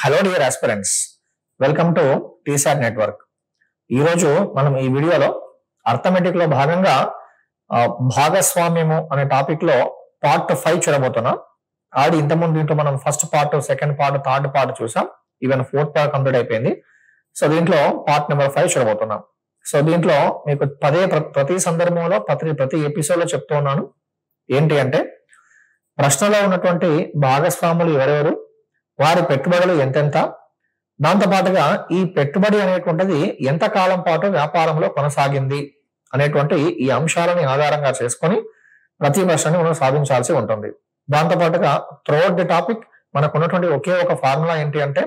Hello dear aspirants, welcome to T-SAT network. ఈరోజు మనం ఈ వీడియోలో అర్థమెటిక్ లో భాగంగా భాగస్వామ్యము అనే టాపిక్ లో పార్ట్ 5 చూడబోతున్నాం. ఆల్రెడీ ఇంతకుముందు దీంట్లో మనం first part, second part, third part చూసాం. ఈవెన్ ఫోర్త్ పార్ట్ కంప్లీట్ అయిపోయింది. సో దీంట్లో పార్ట్ నెంబర్ 5 చూడబోతున్నాం. సో దీంట్లో మీకు ప్రతి సందర్భంలో ప్రతి ఎపిసోడ్ లో చెప్తూ ఉన్నాను. ఏంటి అంటే, ప్రశ్నలో ఉన్నటువంటి భాగస్వాములు ఎవరెవరు, వారి పెట్టుబడులు ఎంతెంత, దాంతో పాటుగా ఈ పెట్టుబడి అనేటువంటిది ఎంత కాలం పాటు వ్యాపారంలో కొనసాగింది అనేటువంటి ఈ అంశాలని ఆధారంగా చేసుకొని ప్రతి ప్రశ్నని మనం సాధించాల్సి ఉంటుంది. దాంతో పాటుగా త్రూఅవుట్ ది టాపిక్ మనకు ఉన్నటువంటి ఒకే ఒక ఫార్ములా ఏంటి అంటే,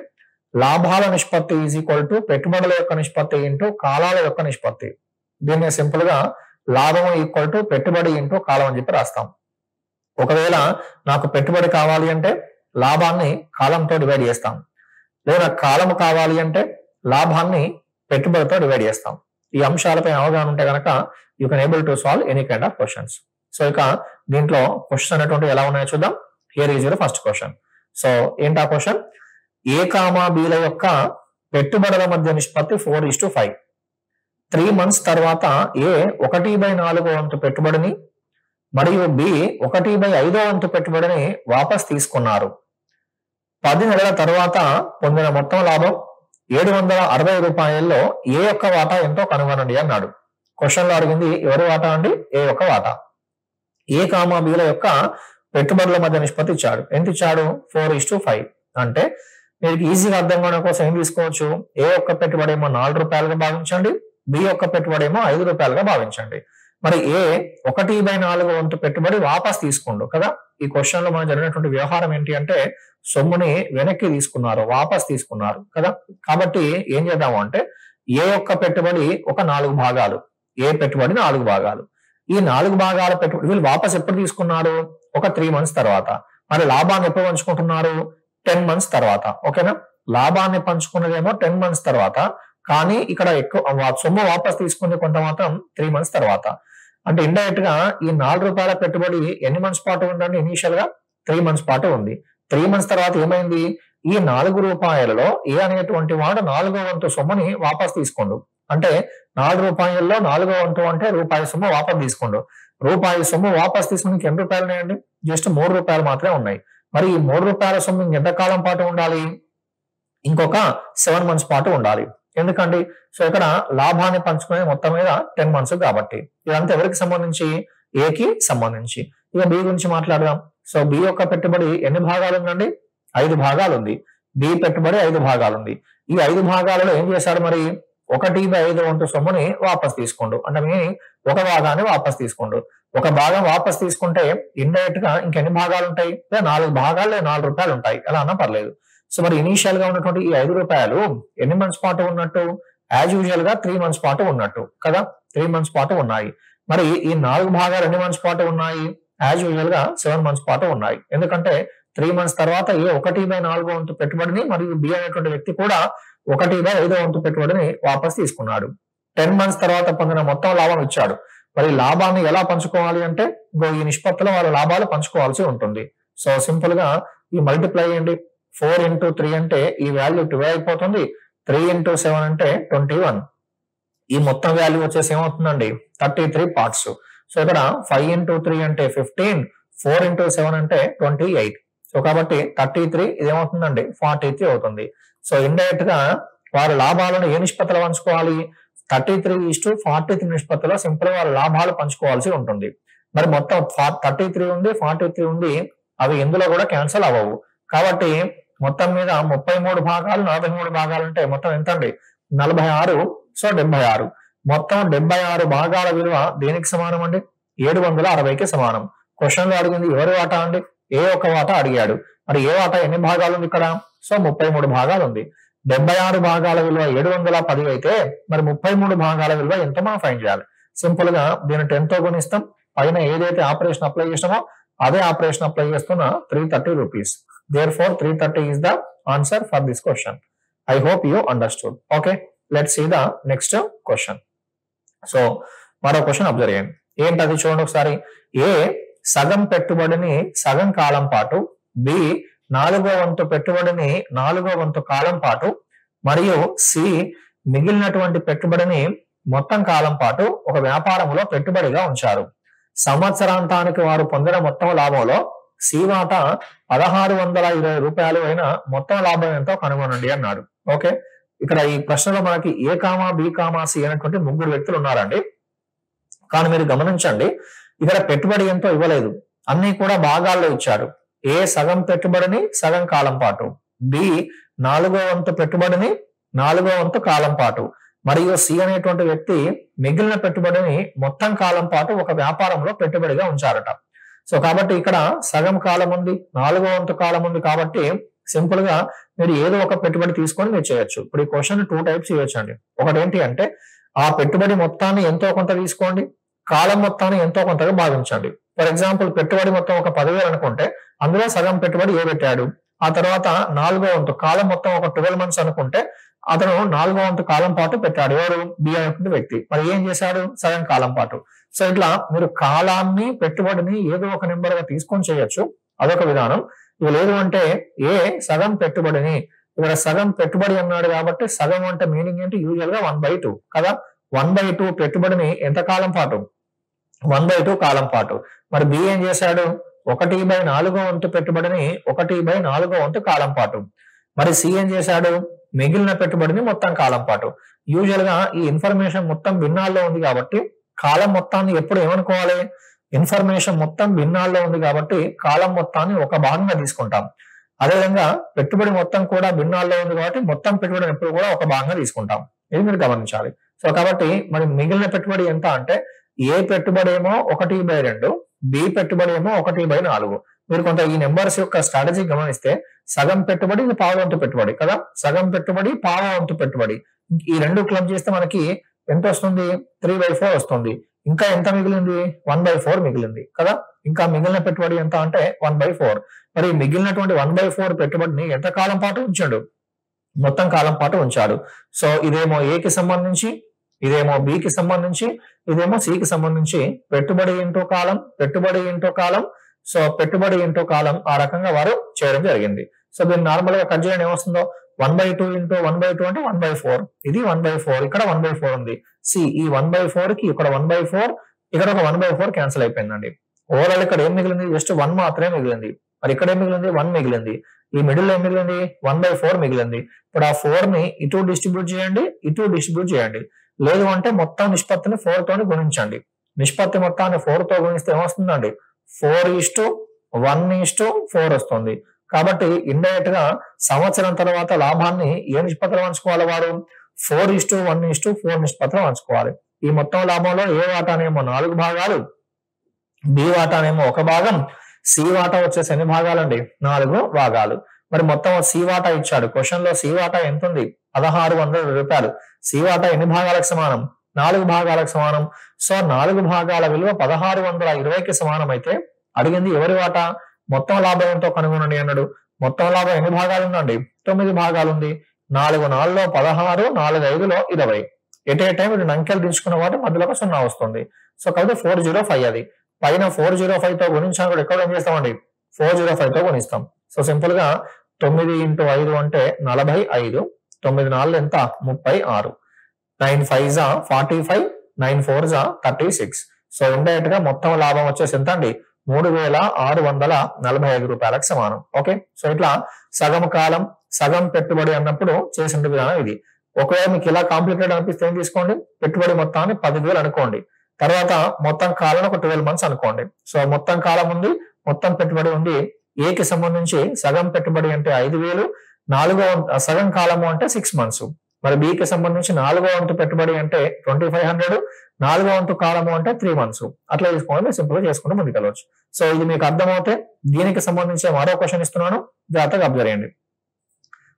లాభాల నిష్పత్తి ఈజ్ ఈక్వల్ టు పెట్టుబడుల యొక్క నిష్పత్తి ఇంటూ కాలాల యొక్క నిష్పత్తి. దీన్ని సింపుల్ గా లాభం ఈక్వల్ టు పెట్టుబడి ఇంటూ కాలం అని చెప్పి రాస్తాం. ఒకవేళ నాకు పెట్టుబడి కావాలి అంటే లాభాన్ని కాలంతో డివైడ్ చేస్తాం, లేదా కాలం కావాలి అంటే లాభాన్ని పెట్టుబడితో డివైడ్ చేస్తాం. ఈ అంశాలపై అవగాహన ఉంటే కనుక you can able to solve any kind of questions. So ఇక దీంట్లో క్వశ్చన్ అనేటువంటి ఎలా ఉన్నాయో చూద్దాం. Here is your first question. So ఏంటా క్వశ్చన్? ఏ కామా బీల యొక్క పెట్టుబడుల మధ్య నిష్పత్తి 4:5. 3 months తర్వాత ఏ 1/4 వంతు పెట్టుబడిని మరియు బి 1/5 వంతు పెట్టుబడిని వాపస్ తీసుకున్నారు. 10 నెలల తర్వాత పొందిన మొత్తం లాభం 760 రూపాయల్లో ఏ యొక్క వాటా ఎంతో కనుగొనండి అన్నాడు. క్వశ్చన్ లో అడిగింది ఎవరి వాటా అండి? ఏ యొక్క వాటా. ఏ కామా బీల యొక్క పెట్టుబడుల మధ్య నిష్పత్తి ఇచ్చాడు. ఎంత ఇచ్చాడు? 4:5. అంటే మీకు ఈజీగా అర్థం కావడం కోసం ఏం తీసుకోవచ్చు? ఏ యొక్క పెట్టుబడి ఏమో 4 రూపాయలుగా భావించండి, బి యొక్క పెట్టుబడి ఏమో 5 రూపాయలుగా భావించండి. మరి ఏ 1/4 వంతు పెట్టుబడి వాపస్ తీసుకుండు కదా. ఈ క్వశ్చన్ లో మనం జరిగినటువంటి వ్యవహారం ఏంటి అంటే, సొమ్ముని వెనక్కి తీసుకున్నారు, వాపస్ తీసుకున్నారు కదా. కాబట్టి ఏం చేద్దాము అంటే, ఏ యొక్క పెట్టుబడి ఒక 4 భాగాలు, ఏ పెట్టుబడి 4 భాగాలు. ఈ 4 భాగాల పెట్టుబడి వీళ్ళు వాపస్ ఎప్పుడు తీసుకున్నారు? ఒక 3 months తర్వాత. మరి లాభాన్ని ఎప్పుడు పంచుకుంటున్నారు? 10 months తర్వాత. ఓకేనా? లాభాన్ని పంచుకున్నదేమో 10 months తర్వాత, కానీ ఇక్కడ ఎక్కువ సొమ్ము వాపస్ తీసుకుంది కొంత మాత్రం 3 months తర్వాత. అంటే ఇండైరెక్ట్ గా ఈ 4 రూపాయల పెట్టుబడి ఎన్ని మంత్స్ పాటు ఉందండి? ఇనీషియల్ గా 3 months పాటు ఉంది. 3 months తర్వాత ఏమైంది? ఈ 4 రూపాయలలో ఏ అనేటువంటి వాడు 4వ వంతు సొమ్ముని వాపస్ తీసుకోండు. అంటే 4 రూపాయల్లో 4వ వంతు అంటే రూపాయి సొమ్ము వాపస్ తీసుకోండు. రూపాయి సొమ్ము వాపస్ తీసుకుని ఎన్ని రూపాయలు ఉన్నాయండి? జస్ట్ 3 రూపాయలు మాత్రమే ఉన్నాయి. మరి ఈ 3 రూపాయల సొమ్ము ఎంతకాలం పాటు ఉండాలి? ఇంకొక 7 months పాటు ఉండాలి. ఎందుకండి? సో ఇక్కడ లాభాన్ని పంచుకునే మొత్తం మీద 10 months కాబట్టి. ఇదంతా ఎవరికి సంబంధించి? ఏకి సంబంధించి. ఇక బి గురించి మాట్లాడదాం. సో బి యొక్క పెట్టుబడి ఎన్ని భాగాలు ఉందండి? 5 భాగాలు ఉంది. బి పెట్టుబడి 5 భాగాలు ఉంది. ఈ 5 భాగాలలో ఏం చేశాడు? మరి 1/5 వంతు సొమ్ముని వాపస్ తీసుకోండు. అంటే ఒక భాగాన్ని వాపస్ తీసుకోండు. ఒక భాగం వాపస్ తీసుకుంటే ఇండైరెక్ట్ గా ఇంకెన్ని భాగాలు ఉంటాయి? 4 భాగాలు, 4 రూపాయలు ఉంటాయి. ఎలా అన్నా పర్లేదు. సో మరి ఇనీషియల్ గా ఉన్నటువంటి ఈ 5 రూపాయలు ఎన్ని మంత్స్ పాటు ఉన్నట్టు? యాజ్ యూజువల్ గా 3 months పాటు ఉన్నట్టు కదా. 3 months పాటు ఉన్నాయి. మరి ఈ 4 భాగాలు ఎన్ని మంత్స్ పాటు ఉన్నాయి? యాజ్ యూజువల్ గా 7 months పాటు ఉన్నాయి. ఎందుకంటే 3 months తర్వాత ఏ 1/4 వంతు పెట్టుబడిని మరియు బి అనేటువంటి వ్యక్తి కూడా 1/5 వంతు పెట్టుబడిని వాపస్ తీసుకున్నాడు. 10 months తర్వాత పొందిన మొత్తం లాభం ఇచ్చాడు. మరి లాభాన్ని ఎలా పంచుకోవాలి అంటే, ఈ నిష్పత్తిలో వాళ్ళ లాభాలు పంచుకోవాల్సి ఉంటుంది. సో సింపుల్ గా ఈ మల్టిప్లై చేయండి. 4 into 3 అంటే ఈ వాల్యూ 12 అయిపోతుంది. 3 into 7 అంటే 21. ఈ మొత్తం వాల్యూ వచ్చేసి ఏమవుతుందండి? 33 parts. సో ఇక్కడ 5 into 3 అంటే 15, 4 into 7 అంటే 28. సో కాబట్టి 33 ఇదేమవుతుందండి? 43 అవుతుంది. సో ఇండైరెక్ట్ గా వారి లాభాలను ఏ నిష్పత్తిలో పంచుకోవాలి? 33:43 నిష్పత్తిలో సింపుల్ గా వాళ్ళ లాభాలు పంచుకోవాల్సి ఉంటుంది. మరి మొత్తం 33 ఉంది, 43 ఉంది, అవి ఎందులో కూడా క్యాన్సిల్ అవ్వవు. కాబట్టి మొత్తం మీద 33 భాగాలు, 43 భాగాలు అంటే మొత్తం ఎంత అండి? 46. సో 76. మొత్తం 76 భాగాల విలువ దేనికి సమానం అండి? 760కి సమానం. క్వశ్చన్ లో అడిగింది ఎవరి వాటా అండి? ఏ ఒక్క వాటా అడిగాడు. మరి ఏ వాటా ఎన్ని భాగాలు ఉంది ఇక్కడ? సో 33 భాగాలు ఉంది. 76 భాగాల విలువ 710 అయితే మరి 33 భాగాల విలువ ఎంతో మనం ఫైండ్ చేయాలి. సింపుల్ గా దీన్ని 10 తో గుణిస్తాం. పైన ఏదైతే ఆపరేషన్ అప్లై చేసినామో అదే ఆపరేషన్ అప్లై చేస్తున్న 330 rupees. Therefore 330 is the answer for this question. I hope you understood. Okay, let's see the next question. So మరో క్వశ్చన్ అబ్జర్వ్ చేయండి. ఏంటది చూడండి ఒకసారి. ఏ సగం పెట్టుబడిని సగం కాలం పాటు, బి నాలుగో వంతు పెట్టుబడిని నాలుగో వంతు కాలం పాటు మరియు సి మిగిలినటువంటి పెట్టుబడిని మొత్తం కాలం పాటు ఒక వ్యాపారంలో పెట్టుబడిగా ఉంచారు. సంవత్సరాంతానికి వారు పొందిన మొత్తం లాభంలో సి వాటా 1620 రూపాయలు అయిన మొత్తం లాభం ఎంతో కనుగొనండి అన్నాడు. ఓకే, ఇక్కడ ఈ ప్రశ్నలో మనకి ఏ కామా బి కామా సి అనేటువంటి ముగ్గురు వ్యక్తులు ఉన్నారండి. కానీ మీరు గమనించండి, ఇక్కడ పెట్టుబడి ఎంతో ఇవ్వలేదు, అన్ని కూడా భాగాల్లో ఇచ్చాడు. ఏ సగం పెట్టుబడిని సగం కాలం పాటు, బి నాలుగో వంతు పెట్టుబడిని నాలుగో వంతు కాలం పాటు, మరియు సి అనేటువంటి వ్యక్తి మిగిలిన పెట్టుబడిని మొత్తం కాలం పాటు ఒక వ్యాపారంలో పెట్టుబడిగా ఉంచారట. సో కాబట్టి ఇక్కడ సగం కాలం ఉంది, నాలుగో వంతు కాలం ఉంది, కాబట్టి సింపుల్ గా మీరు ఏదో ఒక పెట్టుబడి తీసుకొని మీరు చేయొచ్చు. ఇప్పుడు ఈ క్వశ్చన్ 2 టైప్స్ చేయొచ్చండి. ఒకటి ఏంటి అంటే ఆ పెట్టుబడి మొత్తాన్ని ఎంతో కొంత తీసుకోండి, కాలం మొత్తాన్ని ఎంతో కొంతగా భావించండి. ఫర్ ఎగ్జాంపుల్ పెట్టుబడి మొత్తం ఒక 10,000 అనుకుంటే అందులో సగం పెట్టుబడి ఏ పెట్టాడు, ఆ తర్వాత నాలుగో వంతు కాలం మొత్తం ఒక 12 months అనుకుంటే అతను నాలుగో వంతు కాలం పాటు పెట్టాడు. ఎవరు? బి అనేటువంటి వ్యక్తి. మరి ఏం చేశాడు? సగం కాలం పాటు. సో ఇట్లా మీరు కాలాన్ని పెట్టుబడిని ఏదో ఒక నెంబర్ గా తీసుకొని చేయొచ్చు, అదొక విధానం. ఇవి లేదు అంటే ఏ సగం పెట్టుబడిని, ఇక్కడ సగం పెట్టుబడి అన్నాడు కాబట్టి సగం అంటే మీనింగ్ ఏంటి? యూజువల్ గా 1/2 కదా. 1/2 పెట్టుబడిని ఎంత కాలం పాటు? 1/2 కాలం పాటు. మరి బి ఏం చేశాడు? 1/4 వంతు పెట్టుబడిని 1/4 వంతు కాలం పాటు. మరి సి ఏం చేశాడు? మిగిలిన పెట్టుబడిని మొత్తం కాలం పాటు. యూజువల్ గా ఈ ఇన్ఫర్మేషన్ మొత్తం భిన్నాల్లో ఉంది కాబట్టి కాలం మొత్తాన్ని ఎప్పుడు ఏమనుకోవాలి? ఇన్ఫర్మేషన్ మొత్తం భిన్నాల్లో ఉంది కాబట్టి కాలం మొత్తాన్ని ఒక భాగంగా తీసుకుంటాం. అదేవిధంగా పెట్టుబడి మొత్తం కూడా భిన్నాల్లో ఉంది కాబట్టి మొత్తం పెట్టుబడిని ఎప్పుడు కూడా ఒక భాగంగా తీసుకుంటాం. ఇది మీరు గమనించాలి. సో కాబట్టి మరి మిగిలిన పెట్టుబడి ఎంత అంటే ఏ పెట్టుబడి ఏమో 1/2, బి పెట్టుబడి ఏమో 1/4. మీరు కొంత ఈ నెంబర్స్ యొక్క స్ట్రాటజీ గమనిస్తే సగం పెట్టుబడి ఇది పావు వంతు పెట్టుబడి కదా, సగం పెట్టుబడి పావు వంతు పెట్టుబడి, ఈ రెండు క్లబ్ చేస్తే మనకి ఎంత వస్తుంది? 3/4 వస్తుంది. ఇంకా ఎంత మిగిలింది? 1/4 మిగిలింది కదా. ఇంకా మిగిలిన పెట్టుబడి ఎంత అంటే 1/4. మరి మిగిలినటువంటి 1/4 పెట్టుబడిని ఎంత కాలం పాటు ఉంచాడు? మొత్తం కాలం పాటు ఉంచాడు. సో ఇదేమో ఏకి సంబంధించి, ఇదేమో బికి సంబంధించి, ఇదేమో సికి సంబంధించి. పెట్టుబడి ఇంటూ కాలం, పెట్టుబడి ఇంటూ కాలం, సో పెట్టుబడి ఇంటూ కాలం, ఆ రకంగా వారు చేయడం జరిగింది. సో దీన్ని నార్మల్ గా కట్ చేయడం ఏమొస్తుందో 1/2 ఇంటూ 1/2 అంటే 1/4. ఇది 1/4, ఇక్కడ 1/4 ఉంది. సి ఈ 1/4 కి ఇక్కడ 1/4, ఇక్కడ ఒక 1/4 క్యాన్సిల్ అయిపోయిందండి. ఓవరాల్ ఇక్కడ ఏం మిగిలింది? జస్ట్ 1 మాత్రమే మిగిలింది. మరి ఇక్కడ ఏం మిగిలింది? 1 మిగిలింది. ఈ మిడిల్ ఏం మిగిలింది? 1/4 మిగిలింది. ఇప్పుడు ఆ 4 ని ఇటు డిస్ట్రిబ్యూట్ చేయండి, ఇటు డిస్ట్రిబ్యూట్ చేయండి. లేదు అంటే మొత్తం నిష్పత్తిని 4 తోని గుణించండి. నిష్పత్తి మొత్తాన్ని 4 తో గుణిస్తే ఏమొస్తుందండి? 4:1:4 వస్తుంది. కాబట్టి ఇండైరెక్ట్ గా సంవత్సరం తర్వాత లాభాన్ని ఏ నిష్పత్తిలో పంచుకోవాలి? వారు 4:1:4 నిష్పత్తిలో పంచుకోవాలి. ఈ మొత్తం లాభంలో ఏ వాటానేమో 4 భాగాలు, బి వాటానేమో 1 భాగం, సి వాటా వచ్చేసి ఎన్ని భాగాలండి? 4 భాగాలు. మరి మొత్తం సి వాటా ఇచ్చాడు. క్వశ్చన్ లో సి వాటా ఎంత ఉంది? 1600 రూపాయలు. సి వాటా ఎన్ని భాగాలకు సమానం? 4 భాగాలకు సమానం. సో 4 భాగాల విలువ 1620కి సమానం అయితే అడిగింది ఎవరి వాటా? మొత్తం లాభం ఎంతో కనుగొనండి అన్నాడు. మొత్తం లాభం ఎన్ని భాగాలు ఉందండి? 9 భాగాలు ఉంది. 4 4లో 16, 4 5లో 20. ఎట్ ఏ టైం ఇది అంకెలు దించుకున్న వాటి మధ్యలో 0 వస్తుంది. సో కాబట్టి 405 అది. పైన 405 తో గుణించాను కూడా ఎక్కడ ఏం చేస్తామండి? 405 తో గుణిస్తాం. సో సింపుల్ గా 9 × 5 అంటే 45. 9 4 ఎంత? 36. 9 5 45, 9 4 36. సో ఇండైరెక్ట్ గా మొత్తం లాభం వచ్చేసి ఎంత అండి? 3645 రూపాయలకు సమానం. ఓకే, సో ఇట్లా సగం కాలం సగం పెట్టుబడి అన్నప్పుడు చేసిన విధానం ఇది. ఒకవేళ మీకు ఇలా కాంప్లికేట్ అనిపిస్తే ఏం తీసుకోండి? పెట్టుబడి మొత్తాన్ని 10,000 అనుకోండి. తర్వాత మొత్తం కాలం ఒక 12 months అనుకోండి. సో మొత్తం కాలం ఉంది, మొత్తం పెట్టుబడి ఉంది. ఏకి సంబంధించి సగం పెట్టుబడి అంటే 5,000, సగం కాలము అంటే 6 months. మరి బికి సంబంధించి 4వ వంతు పెట్టుబడి అంటే 2500, 4వ వంతు కాలము అంటే 3 months. అట్లా తీసుకోండి, సింపుల్ గా చేసుకుంటూ ముందుకెళ్ళవచ్చు. సో ఇది మీకు అర్థమవుతే దీనికి సంబంధించి మరో క్వశ్చన్ ఇస్తున్నాను, జాగ్రత్తగా అబ్జర్వ్ చేయండి.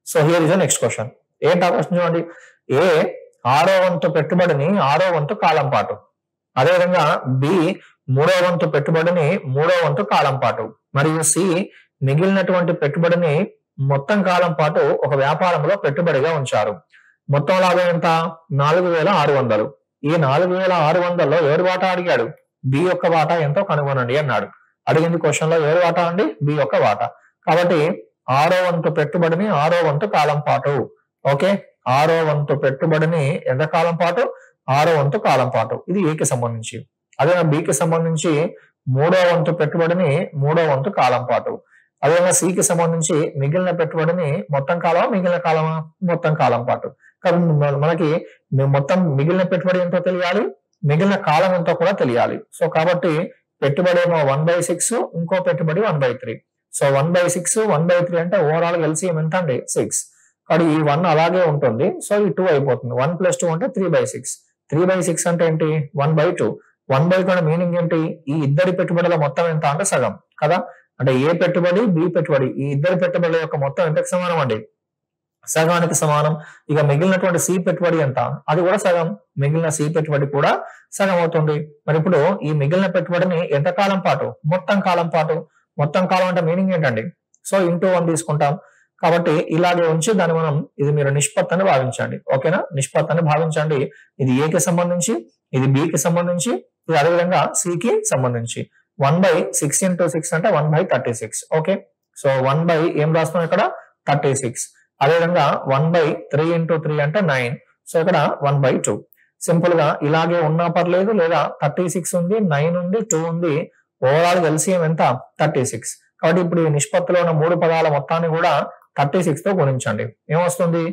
So here is the next question. ఏంటి ఆ క్వశ్చన్ చూడండి. ఏ 6వ వంతు పెట్టుబడిని 6వ వంతు కాలం పాటు, అదేవిధంగా బి 3వ వంతు పెట్టుబడిని 3వ వంతు కాలం పాటు, మరియు సి మిగిలినటువంటి పెట్టుబడిని మొత్తం కాలం పాటు ఒక వ్యాపారంలో పెట్టుబడిగా ఉంచారు. మొత్తం లాభం ఎంత? 4600. ఈ 4600లో ఎవరి వాటా అడిగాడు? బి యొక్క వాటా ఎంతో కనుగొనండి అన్నాడు. అడిగింది క్వశ్చన్ లో ఎవరి వాటా అండి? బి యొక్క వాటా. కాబట్టి ఆరో వంతు పెట్టుబడిని ఆరో వంతు కాలం పాటు. ఓకే, ఆరో వంతు పెట్టుబడిని ఎంత కాలం పాటు? ఆరో వంతు కాలం పాటు. ఇది ఏకి సంబంధించి. అదేవిధంగా బికి సంబంధించి మూడో వంతు పెట్టుబడిని మూడో వంతు కాలం పాటు. అదేవిధంగా సికి సంబంధించి మిగిలిన పెట్టుబడిని మొత్తం కాలమా మిగిలిన కాలమా? మొత్తం కాలం పాటు. కాబట్టి మనకి మొత్తం మిగిలిన పెట్టుబడి ఎంతో తెలియాలి, మిగిలిన కాలం ఎంతో కూడా తెలియాలి. సో కాబట్టి పెట్టుబడి ఏమో 1/6, ఇంకో పెట్టుబడి 1/3. సో 1/6 1/3 అంటే ఓవరాల్ ఎల్సిఎం ఎంత అండి? 6. కాబట్టి ఈ 1 అలాగే ఉంటుంది. సో ఈ 2 అయిపోతుంది. 1 + 2 అంటే 3/6. 3/6 అంటే ఏంటి? 1/2. 1/2 అంటే మీనింగ్ ఏంటి? ఈ ఇద్దరి పెట్టుబడుల మొత్తం ఎంత అంటే సగం కదా. అంటే ఏ పెట్టుబడి బి పెట్టుబడి ఈ ఇద్దరి పెట్టుబడుల యొక్క మొత్తం ఎంతకు సమానం అండి? సగానికి సమానం. ఇక మిగిలినటువంటి సి పెట్టుబడి ఎంత? అది కూడా సగం. మిగిలిన సి పెట్టుబడి కూడా సగం అవుతుంది. మరి ఇప్పుడు ఈ మిగిలిన పెట్టుబడిని ఎంత కాలం పాటు? మొత్తం కాలం పాటు. మొత్తం కాలం అంటే మీనింగ్ ఏంటండి? సో ఇంటూ 1 తీసుకుంటాం. కాబట్టి ఇలాగే ఉంచి దాన్ని మనం ఇది మీరు నిష్పత్తి అని భావించండి. ఓకేనా? నిష్పత్తి అని భావించండి. ఇది ఏకి సంబంధించి, ఇది బికి సంబంధించి, ఇది అదేవిధంగా సికి సంబంధించి. 1/6 × 6 అంటే 1/36. ఓకే, సో 1 ఏం రాస్తున్నాం ఇక్కడ? 36. అదేవిధంగా 1/3 × 3 అంటే 9. సో ఇక్కడ 1/2. సింపుల్ గా ఇలాగే ఉన్నా పర్లేదు, లేదా 36 ఉంది, 9 ఉంది, 2 ఉంది. ఓవరాల్ ఎల్సిఎం ఎంత? 36. కాబట్టి ఇప్పుడు ఈ నిష్పత్తిలో ఉన్న 3 పదాల మొత్తాన్ని కూడా 36 తో గుణించండి. ఏమొస్తుంది?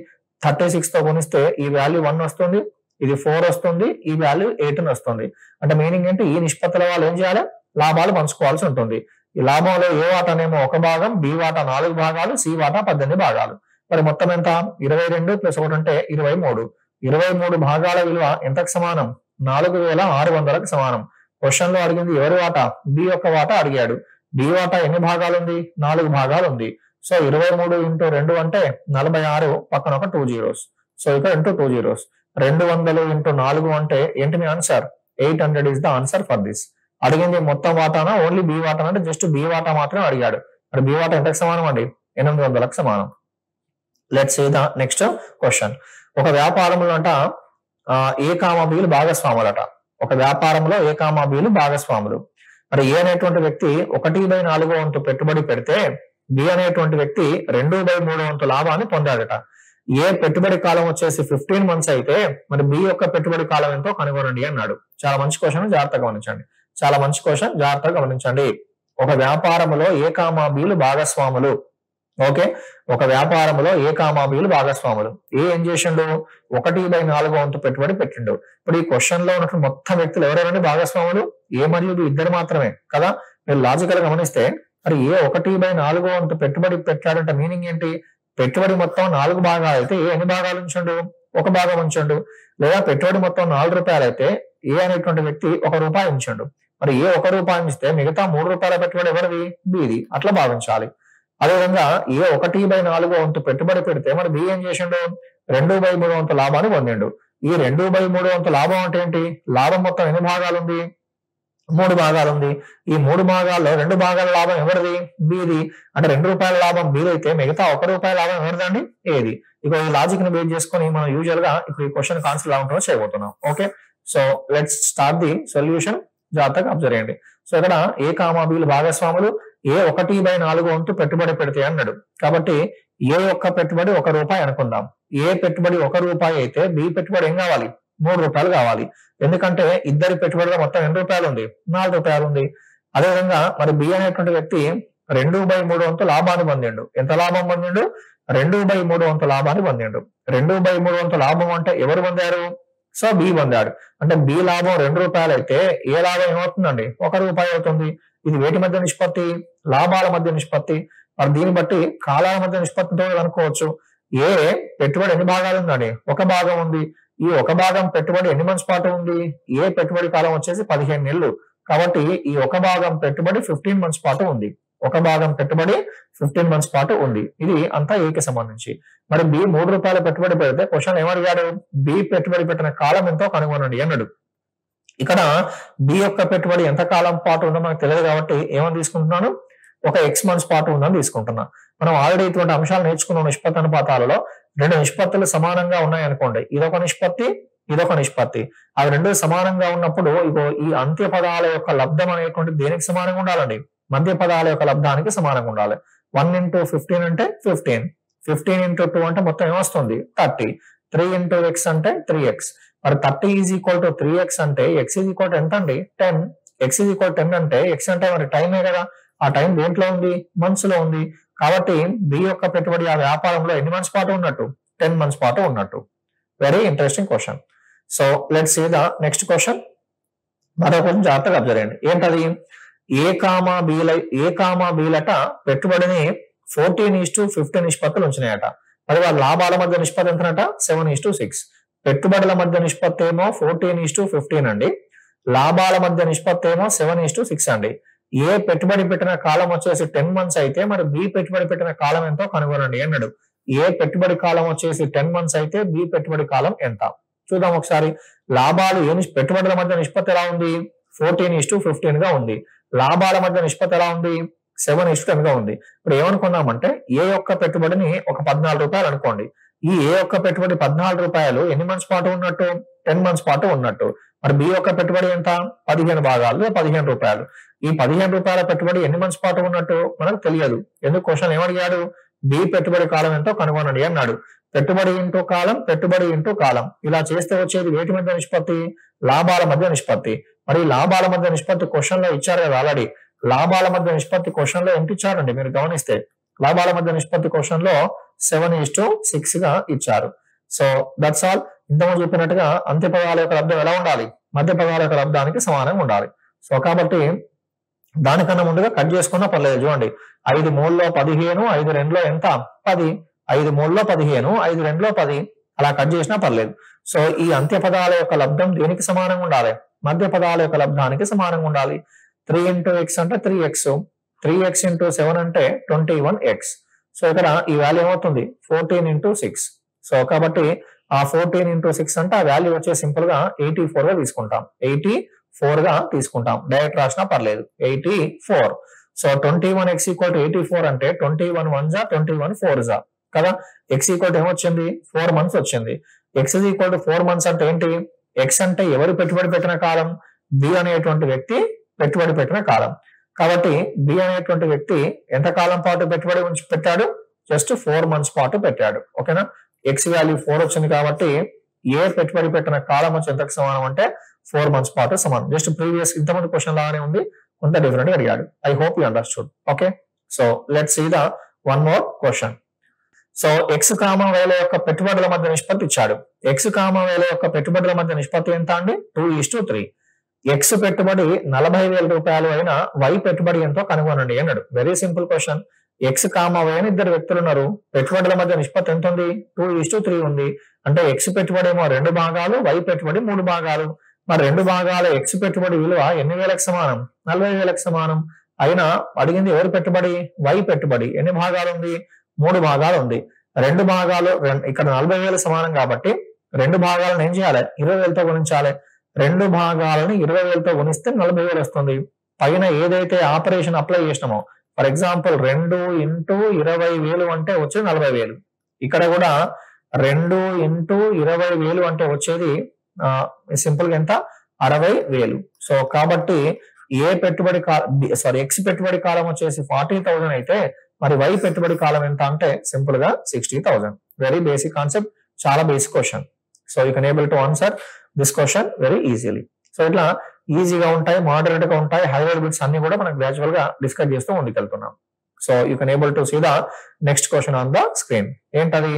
36 తో గుణిస్తే ఈ వాల్యూ 1 వస్తుంది, ఇది 4 వస్తుంది, ఈ వాల్యూ 8 వస్తుంది. అంటే మీనింగ్ ఏంటి? ఈ నిష్పత్తిలో వాళ్ళు ఏం చేయాలి? లాభాలు పంచుకోవాల్సి ఉంటుంది. ఈ లాభంలో ఏ వాటానేమో 1 భాగం, బి వాటా 4 భాగాలు, సి వాటా 18 భాగాలు. మరి మొత్తం ఎంత? 22 + 1 అంటే 23. 23 భాగాల విలువ ఎంతకు సమానం? 4600కు సమానం. క్వశ్చన్ లో అడిగింది ఎవరి వాటా? బి యొక్క వాటా అడిగాడు. బి వాటా ఎన్ని భాగాలు ఉంది? 4 భాగాలు ఉంది. సో 23 × 2 అంటే 46, పక్కన ఒక 2 zeros. సో ఇక్కడ 2 zeros. 200 × 4 అంటే ఏంటి మీ answer? 800 is the answer for this. అడిగింది మొత్తం వాటానా ఓన్లీ బి వాటా అంటే జస్ట్ బి వాటా మాత్రమే అడిగాడు. మరి బి వాటా ఎంతకు సమానం అండి? 800కు సమానం. Let's see the next question. ఒక వ్యాపారంలో అంట ఏ కామా బిలు భాగస్వాములట. ఒక వ్యాపారంలో ఏ కామా బిలు భాగస్వాములు. మరి ఏ అనేటువంటి వ్యక్తి 1/4 వంతు పెట్టుబడి పెడితే బి అనేటువంటి వ్యక్తి 2/3 వంతు లాభాన్ని పొందాడట. ఏ పెట్టుబడి కాలం వచ్చేసి 15 months అయితే మరి బి యొక్క పెట్టుబడి కాలం ఎంతో కనుగొనండి అన్నాడు. చాలా మంచి క్వశ్చన్, జాగ్రత్తగా గమనించండి. చాలా మంచి క్వశ్చన్, జాగ్రత్తగా గమనించండి. ఒక వ్యాపారంలో ఏ కామా బిలు భాగస్వాములు. ఓకే, ఒక వ్యాపారంలో ఏ కామా బిలు భాగస్వాములు. ఏం చేసిండు? 1/4 వంతు పెట్టుబడి పెట్టిండు. ఇప్పుడు ఈ క్వశ్చన్ లో ఉన్నటువంటి మొత్తం వ్యక్తులు ఎవరెవరండి భాగస్వాములు? ఏ మరియు బి ఇద్దరు మాత్రమే కదా. మీరు లాజికల్ గమనిస్తే మరి ఏ 1/4 వంతు పెట్టుబడి పెట్టాడంటే మీనింగ్ ఏంటి? పెట్టుబడి మొత్తం 4 భాగాలు అయితే ఏ ఎన్ని భాగాలు ఉంచండు? 1 భాగం ఉంచండు. లేదా పెట్టుబడి మొత్తం 4 రూపాయలు అయితే ఏ అనేటువంటి వ్యక్తి 1 రూపాయి ఉంచండు. మరి ఏ 1 రూపాయి ఉంచితే మిగతా 3 రూపాయల పెట్టుబడి ఎవరిది? బిది. అట్లా భావించాలి. అదేవిధంగా ఏ 1/4 వంతు పెట్టుబడి పెడితే మరి బి ఏం చేసిండు? 2/3 వంతు లాభాన్ని పొందిండు. ఈ 2/3 వంతు లాభం అంటే ఏంటి? లాభం మొత్తం ఎన్ని భాగాలు ఉంది? 3 భాగాలు ఉంది. ఈ 3 భాగాల్లో 2 భాగాల లాభం ఎవరిది? బిది. అంటే 2 రూపాయల లాభం బిది అయితే మిగతా 1 రూపాయల లాభం ఎవరిదండి? ఏది. ఇక ఈ లాజిక్ ని బేస్ చేసుకుని మనం యూజువల్ గా ఇప్పుడు ఈ క్వశ్చన్ ఆన్సర్ ఎలా ఉంటుందో చేయబోతున్నాం. Okay, so let's start the solution. జాగ్రత్తగా అబ్జర్వ్ చేయండి. సో ఇక్కడ ఏ కామా బిలు భాగస్వాములు. ఏ 1/4 వంతు పెట్టుబడి పెడితే అన్నాడు. కాబట్టి ఏ యొక్క పెట్టుబడి 1 రూపాయి అనుకుందాం. ఏ పెట్టుబడి 1 రూపాయి అయితే బి పెట్టుబడి ఏం కావాలి? 3 రూపాయలు కావాలి. ఎందుకంటే ఇద్దరి పెట్టుబడిలో మొత్తం ఎన్ని రూపాయలు ఉంది? 4 రూపాయలు ఉంది. అదేవిధంగా మరి బి అనేటువంటి వ్యక్తి 2/3 వంతు లాభాన్ని పొందిండు. ఎంత లాభం పొందిండు? 2/3 వంతు లాభాన్ని పొందిండు. 2/3 వంతు లాభం అంటే ఎవరు పొందారు? సో బి పొందాడు. అంటే బి లాభం 2 రూపాయలు అయితే ఏ లాభం ఏమవుతుందండి? 1 రూపాయి అవుతుంది. ఇది వేటి మధ్య నిష్పత్తి? లాభాల మధ్య నిష్పత్తి. మరి దీన్ని బట్టి కాలాల మధ్య నిష్పత్తితో అనుకోవచ్చు. ఏ పెట్టుబడి ఎన్ని భాగాలు ఉందండి? 1 భాగం ఉంది. ఈ 1 భాగం పెట్టుబడి ఎన్ని మంత్స్ పాటు ఉంది? ఏ పెట్టుబడి కాలం వచ్చేసి 15 నెలలు. కాబట్టి ఈ 1 భాగం పెట్టుబడి 15 months పాటు ఉంది. 1 భాగం పెట్టుబడి 15 months పాటు ఉంది. ఇది అంతా ఏకి సంబంధించి. మరి బి 3 రూపాయల పెట్టుబడి పెడితే క్వశ్చన్ ఏమడిగాడు? బి పెట్టుబడి పెట్టిన కాలం ఎంతో కనుగొనండి అన్నాడు. ఇక్కడ బి యొక్క పెట్టుబడి ఎంత కాలం పాటు ఉందో మనకు తెలియదు కాబట్టి ఏమని తీసుకుంటున్నాను? ఒక X months పాటు ఉందని తీసుకుంటున్నా. మనం ఆల్రెడీ ఇటువంటి అంశాలు నేర్చుకున్న నిష్పత్తి అనుపాతాలలో 2 నిష్పత్తులు సమానంగా ఉన్నాయి అనుకోండి. ఇదొక నిష్పత్తి, ఇదొక నిష్పత్తి. అవి 2 సమానంగా ఉన్నప్పుడు ఇగో ఈ అంత్య పదాల యొక్క లబ్ధం అనేటువంటి దేనికి సమానంగా ఉండాలండి? మధ్య పదాల యొక్క లబ్ధానికి సమానంగా ఉండాలి. 1 into 15 అంటే 15, 15 into 2 అంటే మొత్తం ఏమొస్తుంది 30, 3 into x అంటే 3x. మరి 30 ఈజ్ ఈక్వల్ టు 3x అంటే x ఈజ్ ఈక్వల్ టు ఎంత అండి 10. x ఈజ్ ఈక్వల్ 10 అంటే x అంటే మరి టైమే కదా, ఆ టైం దేంట్లో ఉంది మంత్స్ లో ఉంది. కాబట్టి బి యొక్క పెట్టుబడి ఆ వ్యాపారంలో ఎన్ని మంత్స్ పాటు ఉన్నట్టు 10 మంత్స్ పాటు ఉన్నట్టు. Very interesting question. So let's see the next question. మరో కొంచెం జాగ్రత్తగా అబ్జర్వ్ చేయండి. ఏంటది? ఏ కామా బీలట పెట్టుబడిని 14:15 నిష్పత్తులు ఉంచినాయట. మరి వాళ్ళ లాభాల మధ్య నిష్పత్తి ఎంతనట 7:6. పెట్టుబడుల మధ్య నిష్పత్తి ఏమో 14:15 అండి, లాభాల మధ్య నిష్పత్తి ఏమో 7:6 అండి. ఏ పెట్టుబడి పెట్టిన కాలం వచ్చేసి 10 మంత్స్ అయితే మరి బి పెట్టుబడి పెట్టిన కాలం ఎంతో కనుగొనండి అన్నాడు. ఏ పెట్టుబడి కాలం వచ్చేసి 10 మంత్స్ అయితే బి పెట్టుబడి కాలం ఎంత చూద్దాం ఒకసారి. లాభాలు పెట్టుబడుల మధ్య నిష్పత్తి ఎలా ఉంది 14:15 గా ఉంది. లాభాల మధ్య నిష్పత్తి ఎలా ఉంది 7:10 గా ఉంది. ఇప్పుడు ఏమనుకున్నామంటే ఏ యొక్క పెట్టుబడిని ఒక 14 రూపాయలు అనుకోండి. ఈ ఏ యొక్క పెట్టుబడి 14 రూపాయలు ఎన్ని మంత్స్ పాటు ఉన్నట్టు 10 మంత్స్ పాటు ఉన్నట్టు. మరి బి యొక్క పెట్టుబడి ఎంత 15 భాగాలు 15 రూపాయలు. ఈ 15 రూపాయల పెట్టుబడి ఎన్ని మంత్స్ పాటు ఉన్నట్టు మనకు తెలియదు. ఎందుకు క్వశ్చన్ ఏమడిగాడు బి పెట్టుబడి కాలం ఎంతో కనుగొనండి అన్నాడు. పెట్టుబడి ఇంటూ కాలం, పెట్టుబడి ఇంటూ కాలం ఇలా చేస్తే వచ్చేది వేటి మధ్య నిష్పత్తి లాభాల మధ్య నిష్పత్తి. మరి లాభాల మధ్య నిష్పత్తి క్వశ్చన్ లో ఇచ్చారు కదా ఆల్రెడీ. లాభాల మధ్య నిష్పత్తి క్వశ్చన్ లో ఎంత ఇచ్చారండి మీరు గమనిస్తే లాభాల మధ్య నిష్పత్తి క్వశ్చన్ లో 7:6 గా ఇచ్చారు. So that's all. ఇంతకుముందు చెప్పినట్టుగా అంత్య పదాల యొక్క లబ్ధం ఎలా ఉండాలి మధ్య పదాల యొక్క లబ్ధానికి సమానంగా ఉండాలి. సో కాబట్టి దానికన్నా ముందుగా కట్ చేసుకున్నా పర్లేదు. చూడండి 5 3లో 15, 5 2లో ఎంత 10, 5 3లో 15, 5 2లో 10 అలా కట్ చేసినా పర్లేదు. సో ఈ అంత్య పదాల యొక్క లబ్ధం దేనికి సమానంగా ఉండాలి మధ్య పదాల యొక్క లబ్ధానికి సమానంగా ఉండాలి. 3 into x అంటే 3x, 3x into 7 అంటే 21x. సో ఇక్కడ ఈ వాల్యూ ఏమవుతుంది 14 into 6. సో కాబట్టి ఆ 14 into 6 అంటే ఆ వాల్యూ వచ్చే సింపుల్ గా 84 గా తీసుకుంటాం. 84 గా తీసుకుంటాం. డైరెక్ట్ రాసినా పర్లేదు 84. సో 21x ఈక్వల్ టు 84 అంటే 21 1s 21 4s కదా. x ఈక్వల్ టు ఏమొచ్చింది 4 మంత్స్ వచ్చింది. x is equal to 4 months అంటే ఏంటి x అంటే ఎవరు పెట్టుబడి పెట్టిన కాలం బి అనేటువంటి వ్యక్తి పెట్టుబడి పెట్టిన కాలం. కాబట్టి బి అనేటువంటి వ్యక్తి ఎంత కాలం పాటు పెట్టుబడి పెట్టాడు జస్ట్ 4 months పాటు పెట్టాడు. ఓకేనా. ఎక్స్ వాల్యూ 4 వచ్చింది కాబట్టి ఏ పెట్టుబడి పెట్టిన కాలం వచ్చి ఎంతకు సమానం అంటే 4 months పాటు సమానం. జస్ట్ ప్రీవియస్ ఇంతమంది క్వశ్చన్ లాగానే ఉంది, కొంత డిఫరెంట్ గా అడిగాడు. I hope you understood. Okay. So let's see the one more question. So X comma వేల యొక్క పెట్టుబడుల మధ్య నిష్పత్తి ఇచ్చాడు. ఎక్స్ కామా వేల యొక్క పెట్టుబడుల మధ్య నిష్పత్తి ఎంత అండి 2:3. ఎక్స్ పెట్టుబడి 40,000 రూపాయలు అయినా వై పెట్టుబడి ఎంతో కనుగొనండి అన్నాడు. Very simple question. X comma Y అని ఇద్దరు వ్యక్తులు ఉన్నారు. పెట్టుబడుల మధ్య నిష్పత్తి ఎంత ఉంది 2:3 ఉంది. అంటే ఎక్స్ పెట్టుబడి ఏమో 2 భాగాలు, వై పెట్టుబడి 3 భాగాలు. మరి 2 భాగాల ఎక్స్ పెట్టుబడి విలువ ఎన్ని వేలకు సమానం 40,000కు సమానం. అయినా అడిగింది ఎవరు పెట్టుబడి వై పెట్టుబడి ఎన్ని భాగాలు ఉంది 3 భాగాలు ఉంది. 2 భాగాలు ఇక్కడ 40,000 సమానం కాబట్టి 2 భాగాలను ఏం చేయాలి 20,000తో గుణించాలి. 2 భాగాలను 20,000తో గుణిస్తే 40,000 వస్తుంది. పైన ఏదైతే ఆపరేషన్ అప్లై చేసినామో ఫర్ ఎగ్జాంపుల్ 2 into 20,000 అంటే వచ్చేది 40,000. ఇక్కడ కూడా 2 into 20,000 అంటే వచ్చేది సింపుల్ గా ఎంత 60,000. సో కాబట్టి ఏ పెట్టుబడి ఎక్స్ పెట్టుబడి కాలం వచ్చేసి 40,000 అయితే మరి వై పెట్టుబడి కాలం ఎంత అంటే సింపుల్ గా 60,000. వెరీ బేసిక్ కాన్సెప్ట్, చాలా basic question. So you can able to answer this question very easily. So ఇట్లా ఈజీగా ఉంటాయి, మోడరేట్ గా ఉంటాయి, హైలైట్ బిట్స్ అన్ని కూడా మనం గ్రాడ్యువల్ గా డిస్కస్ చేస్తూ ముందుకెళ్తున్నాం. So you can able to see the next question on the screen. ఏంటది?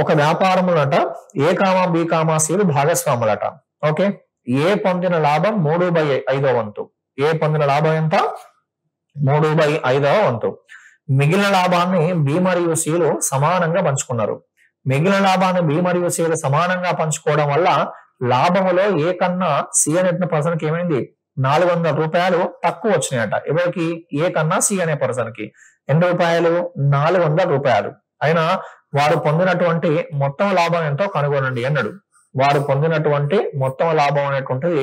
ఒక వ్యాపారములట ఏ కామా బి కామా సిలు భాగస్వాములట. ఓకే. ఏ పొందిన లాభం 3/5వ వంతు. ఏ పొందిన లాభం ఎంత 3/5వ వంతు. మిగిలిన లాభాన్ని బి మరియు సిలు సమానంగా పంచుకున్నారు. మిగిలిన లాభాన్ని బి మరియు సిలు సమానంగా పంచుకోవడం వల్ల లాభములో ఏ కన్నా సి అనే పర్సన్ కి ఏమైంది 400 రూపాయలు తక్కువ వచ్చినాయట. ఎవరికి ఏ కన్నా సి అనే పర్సన్ కి ఎన్ని రూపాయలు 400 రూపాయలు. అయినా వారు పొందినటువంటి మొత్తం లాభం ఎంతో కనుగొనండి అన్నాడు. వారు పొందినటువంటి మొత్తం లాభం అనేటువంటిది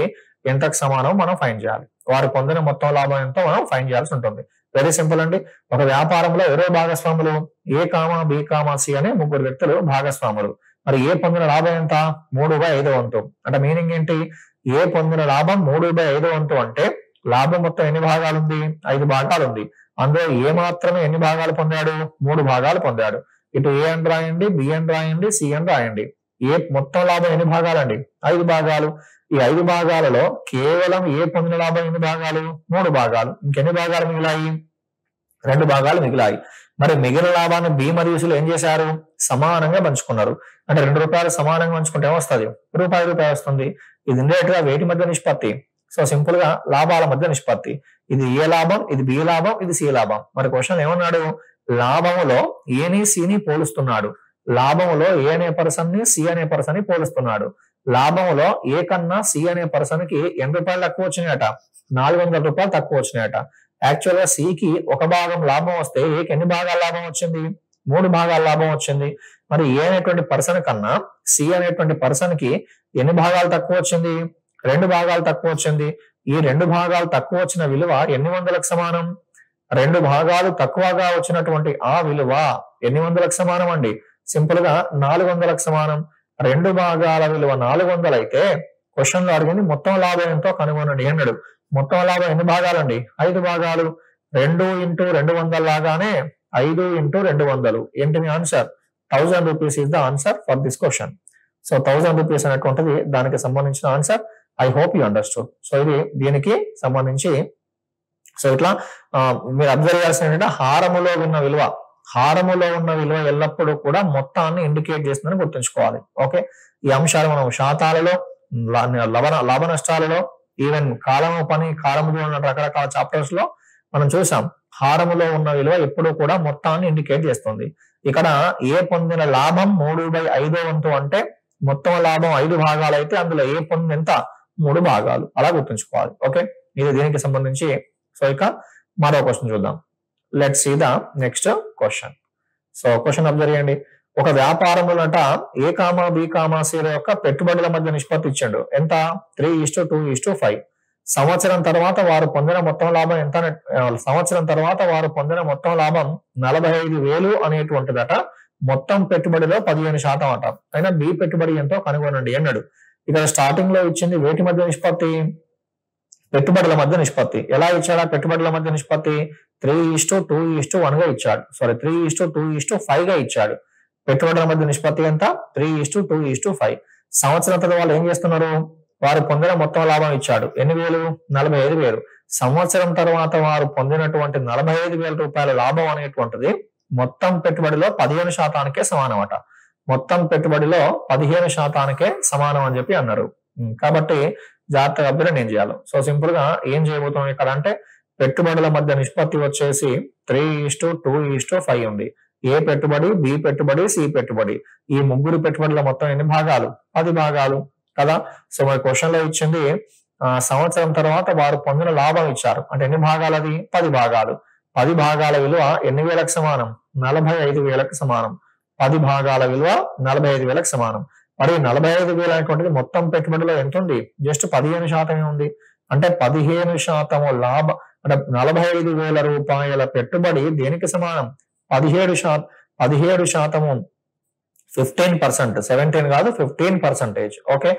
ఎంతకు సమానం మనం ఫైండ్ చేయాలి. వారు పొందిన మొత్తం లాభం ఎంతో మనం ఫైండ్ చేయాల్సి ఉంటుంది. వెరీ సింపుల్ అండి. ఒక వ్యాపారంలో ఎవరో భాగస్వాములు ఏ కామా బి కామా సి అనే 3 వ్యక్తులు భాగస్వాములు. మరి ఏ పొందిన లాభం ఎంత 3/5వ వంతు. అంటే మీనింగ్ ఏంటి? ఏ పొందిన లాభం 3/5వ వంతు అంటే లాభం మొత్తం ఎన్ని భాగాలు ఉంది? 5 భాగాలు ఉంది. అందులో ఏ మాత్రమే ఎన్ని భాగాలు పొందాడు? 3 భాగాలు పొందాడు. ఇటు ఏ అని రాయండి, బి అని రాయండి, సి అని రాయండి. ఏ మొత్తం లాభం ఎన్ని భాగాలండి? 5 భాగాలు. ఈ 5 భాగాలలో కేవలం ఏ పొందిన లాభం ఎన్ని భాగాలు? 3 భాగాలు. ఇంకెన్ని భాగాలు మిగిలాయి? 2 భాగాలు మిగిలాయి. మరి మిగిలిన లాభాన్ని బి మరియు సిలు ఏం చేశారు? సమానంగా పంచుకున్నారు. అంటే 2 రూపాయలు సమానంగా పంచుకుంటే ఏమొస్తుంది? రూపాయి వస్తుంది. ఇది ఇండైరెక్ట్ గా వేటి మధ్య నిష్పత్తి? సో సింపుల్ గా లాభాల మధ్య నిష్పత్తి. ఇది ఏ లాభం, ఇది బి లాభం, ఇది సి లాభం. మరి క్వశ్చన్ ఏమన్నాడు? లాభములో ఏని సిని పోలుస్తున్నాడు. లాభములో ఏ అనే పర్సన్ ని సి అనే పర్సన్ ని పోలుస్తున్నాడు. లాభములో ఏ కన్నా సి అనే పర్సన్ కి ఎన్ని రూపాయలు తక్కువ వచ్చినాయట? 400 రూపాయలు తక్కువ వచ్చినాయట. యాక్చువల్ గా సికి 1 భాగం లాభం వస్తే ఏకి ఎన్ని భాగాల లాభం వచ్చింది? 3 భాగాల లాభం వచ్చింది. మరి ఏ అనేటువంటి పర్సన్ కన్నా సి అనేటువంటి పర్సన్ కి ఎన్ని భాగాలు తక్కువ వచ్చింది? 2 భాగాలు తక్కువ వచ్చింది. ఈ 2 భాగాలు తక్కువ వచ్చిన విలువ ఎన్ని వందలకు సమానం? 2 భాగాలు తక్కువగా వచ్చినటువంటి ఆ విలువ ఎన్ని వందలకు సమానం అండి? సింపుల్ గా 400లకు సమానం. 2 భాగాల విలువ 400 అయితే క్వశ్చన్ లో అడిగింది మొత్తం లాభం ఎంతో కనుగొనండి అన్నాడు. మొత్తం లాభం ఎన్ని భాగాలండి? 5 భాగాలు. 2 × 200 లాగానే 5 × 200 ఏంటి మీ answer? 1000 rupees is the answer for this question. So 1000 rupees అనేటువంటిది దానికి సంబంధించిన answer. I hope you understood. So ఇది దీనికి సంబంధించి. సో ఇట్లా మీరు అబ్జర్వ్ చేయాల్సిన హారములో ఉన్న విలువ, హారములో ఉన్న విలువ ఎల్లప్పుడూ కూడా మొత్తాన్ని ఇండికేట్ చేస్తుందని గుర్తుంచుకోవాలి. ఓకే, ఈ అంశాలు మనం శాతాలలో, లాభ నష్టాలలో, ఈవెన్ కాలము పని, కాలములో ఉన్న రకరకాల చాప్టర్స్ లో మనం చూసాం. హారములో ఉన్న విలువ ఎప్పుడూ కూడా మొత్తాన్ని ఇండికేట్ చేస్తుంది. ఇక్కడ ఏ పొందిన లాభం 3/5 వంతు అంటే మొత్తం లాభం 5 భాగాలు అయితే అందులో ఏ పొందిన ఎంత? 3 భాగాలు. అలా గుర్తుంచుకోవాలి. ఓకే, ఇది దీనికి సంబంధించి. సో ఇక మరో క్వశ్చన్ చూద్దాం. Let's see the next question. So question observe చేయండి. ఒక వ్యాపారములట A comma B comma C యొక్క పెట్టుబడుల మధ్య నిష్పత్తి ఇచ్చాడు. ఎంత? 3:2:5. సంవత్సరం తర్వాత వారు పొందిన మొత్తం లాభం ఎంత? సంవత్సరం తర్వాత వారు పొందిన మొత్తం లాభం 45,000 అనేటువంటిదట. మొత్తం పెట్టుబడిలో 15% అట. అయినా బి పెట్టుబడి ఎంతో కనుగొనండి అన్నాడు. ఇక్కడ స్టార్టింగ్ లో ఇచ్చింది వేటి మధ్య నిష్పత్తి? పెట్టుబడుల మధ్య నిష్పత్తి. ఎలా ఇచ్చాడా పెట్టుబడుల మధ్య నిష్పత్తి? 3:2:1 గా ఇచ్చాడు. సారీ, 3:2:5 గా ఇచ్చాడు. పెట్టుబడుల మధ్య నిష్పత్తి ఎంత? 3:2:5. సంవత్సరం తర్వాత వాళ్ళు ఏం చేస్తున్నారు? వారు పొందిన మొత్తం లాభం ఇచ్చాడు. ఎన్ని వేలు? 45,000. సంవత్సరం తర్వాత వారు పొందినటువంటి 45,000 రూపాయల లాభం అనేటువంటిది మొత్తం పెట్టుబడిలో 15%కే సమానం అట. మొత్తం పెట్టుబడిలో 15%కే సమానం అని చెప్పి అన్నారు. కాబట్టి జాగ్రత్తగా అభ్యర్థన ఏం చేయాలి? సో సింపుల్ గా ఏం చేయబోతున్నాం ఇక్కడ అంటే పెట్టుబడుల మధ్య నిష్పత్తి వచ్చేసి 3:2:5 ఉంది. ఏ పెట్టుబడి, బి పెట్టుబడి, సి పెట్టుబడి. ఈ ముగ్గురు పెట్టుబడుల మొత్తం ఎన్ని భాగాలు? 10 భాగాలు కదా. సో మరి క్వశ్చన్ లో ఇచ్చింది సంవత్సరం తర్వాత వారు పొందిన లాభం ఇచ్చారు. అంటే ఎన్ని భాగాలు? అది 10 భాగాలు. 10 భాగాల విలువ ఎన్ని వేలకు సమానం? 45,000కు సమానం. 10 భాగాల విలువ 45,000కు సమానం. మరి 45,000 అనేటువంటిది మొత్తం పెట్టుబడిలో ఎంత ఉంది? జస్ట్ 15% ఉంది. అంటే 15% లాభ, అంటే 45,000 రూపాయల పెట్టుబడి దేనికి సమానం? 17%. 15%, 17 కాదు 15%. ఓకే,